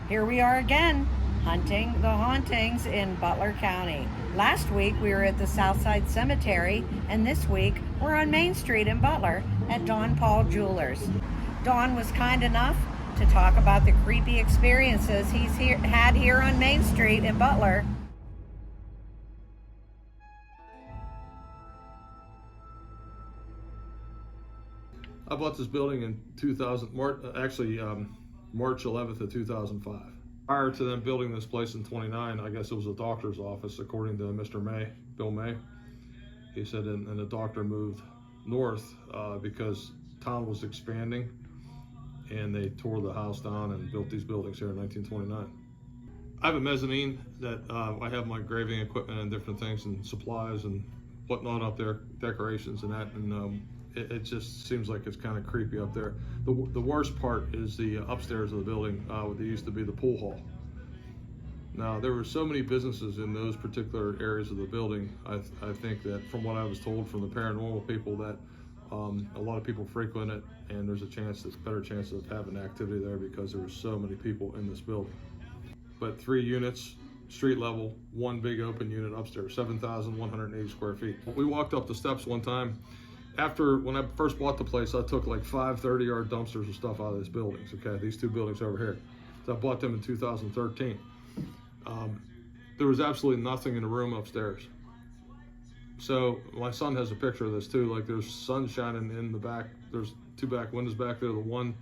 Here we are again, hunting the hauntings in Butler County. Last week we were at the Southside Cemetery, and this week we're on Main Street in Butler at Don Paul Jewelers. Don was kind enough to talk about the creepy experiences he's had here on Main Street in Butler. I bought this building in 2000, March 11th of 2005. Prior to them building this place in 29, I guess it was a doctor's office, according to Mr. May, Bill May. He said, and the doctor moved north because town was expanding, and they tore the house down and built these buildings here in 1929. I have a mezzanine that I have my graving equipment and different things and supplies and whatnot up there, decorations and that, and it just seems like it's kind of creepy up there. The worst part is the upstairs of the building, where there used to be the pool hall. Now, there were so many businesses in those particular areas of the building. I think that from what I was told from the paranormal people that a lot of people frequent it, and there's a better chance of having activity there because there were so many people in this building. But 3 units, street level, 1 big open unit upstairs, 7,180 square feet. We walked up the steps one time. When I first bought the place, I took like 5 30-yard dumpsters of stuff out of these buildings, okay? These 2 buildings over here. So I bought them in 2013. There was absolutely nothing in the room upstairs. So my son has a picture of this too, like there's sun shining in the back. There's 2 back windows back there. The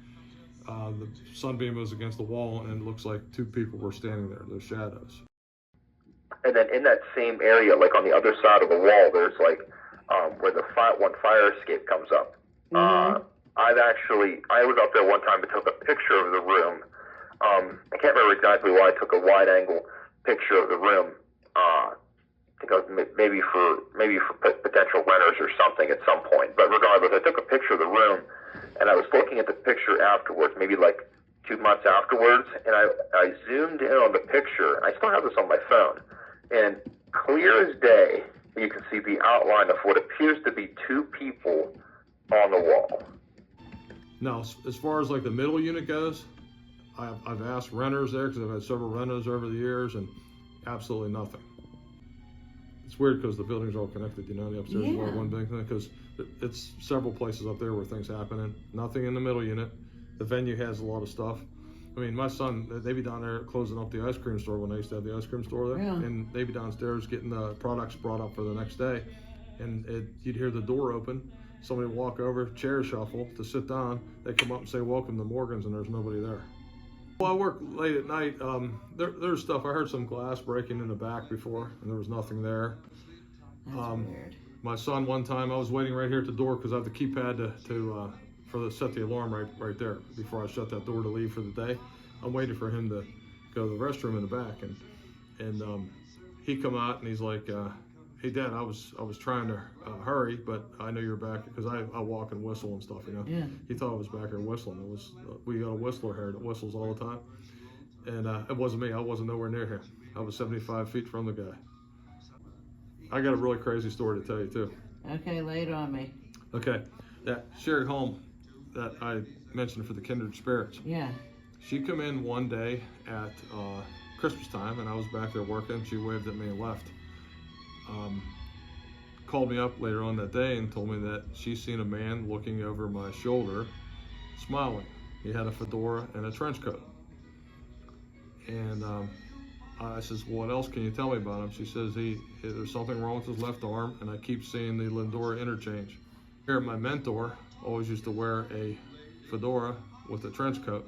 sunbeam was against the wall, and it looks like 2 people were standing there, those shadows. And then in that same area, like on the other side of the wall, there's like, where the one fire escape comes up. Mm-hmm. I was up there one time and took a picture of the room. I can't remember exactly why I took a wide angle picture of the room. I think it was maybe for potential renters or something at some point. But regardless, I took a picture of the room, and I was looking at the picture afterwards, maybe like 2 months afterwards, and I zoomed in on the picture, and I still have this on my phone, and clear as day, you can see the outline of what appears to be 2 people on the wall. Now, as far as like the middle unit goes, I've asked renters there because I've had several renters over the years, and absolutely nothing. It's weird because the buildings are all connected, the upstairs is all one building, because it's several places up there where things happen, and nothing in the middle unit. The venue has a lot of stuff. I mean, my son, they'd be down there closing up the ice cream store when they used to have the ice cream store there. Yeah. And they'd be downstairs getting the products brought up for the next day. And you'd hear the door open, somebody walk over, chair shuffle to sit down. They come up and say, "Welcome to Morgan's," and there's nobody there. Well, I work late at night. There's stuff. I heard some glass breaking in the back before, and there was nothing there. That's weird. My son, one time, I was waiting right here at the door because I have the keypad to set the alarm right there before I shut that door to leave for the day. I'm waiting for him to go to the restroom in the back, and he come out and he's like, "Hey, Dad, I was trying to hurry, but I know you're back," because I walk and whistle and stuff, Yeah. He thought I was back here whistling. We got a whistler here that whistles all the time, and it wasn't me. I wasn't nowhere near him. I was 75 feet from the guy. I got a really crazy story to tell you too. Okay, lay it on me. Okay, that shared home that I mentioned for the kindred spirits. Yeah. She come in one day at Christmas time, and I was back there working. She waved at me and left. Called me up later on that day and told me that she's seen a man looking over my shoulder, smiling. He had a fedora and a trench coat. And I says, "What else can you tell me about him?" She says, there's something wrong with his left arm, and I keep seeing the Lindora interchange. Here, my mentor always used to wear a fedora with a trench coat.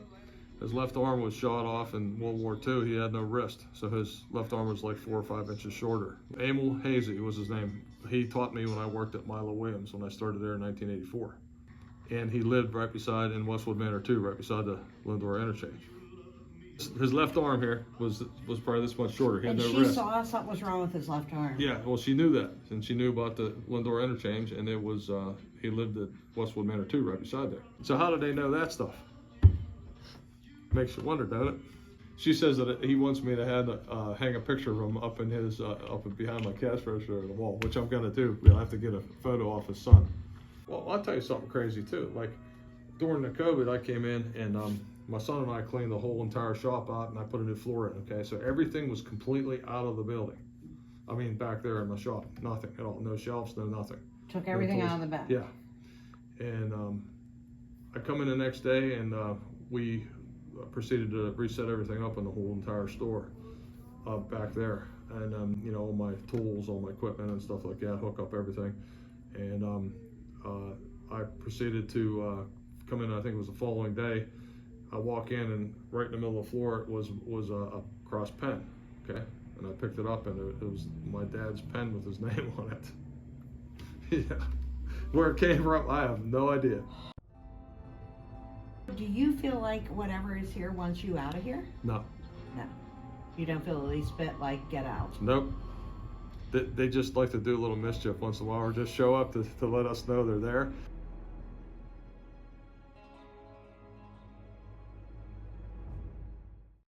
His left arm was shot off in World War II. He had no wrist, so his left arm was like 4 or 5 inches shorter. Emil Hazy was his name. He taught me when I worked at Milo Williams when I started there in 1984. And he lived right beside, in Westwood Manor too, right beside the Lindora interchange. His left arm here was probably this much shorter. He had no wrist. And she saw something was wrong with his left arm. Yeah, well, she knew that, and she knew about the Lindora interchange, and it was he lived at Westwood Manor too, right beside there. So how did they know that stuff? Makes you wonder, doesn't it? She says that he wants me to hang a picture of him up in his up behind my cash register on the wall, which I'm gonna do. I have to get a photo off his son. Well, I'll tell you something crazy too. Like during the COVID, I came in and My son and I cleaned the whole entire shop out, and I put a new floor in. Okay, so everything was completely out of the building. I mean, back there in my shop, nothing at all. No shelves, no nothing. Took No everything tools. out of the back. Yeah. And I come in the next day, and we proceeded to reset everything up in the whole entire store back there. And you know, all my tools, all my equipment and stuff like that, hook up everything. And I proceeded to come in. I think it was the following day. I walk in, and right in the middle of the floor was a cross pen. Okay, and I picked it up, and it was my dad's pen with his name on it. Yeah, where it came from, I have no idea. Do you feel like whatever is here wants you out of here? No. No. You don't feel the least bit like get out? Nope. They just like to do a little mischief once in a while, or just show up to let us know they're there.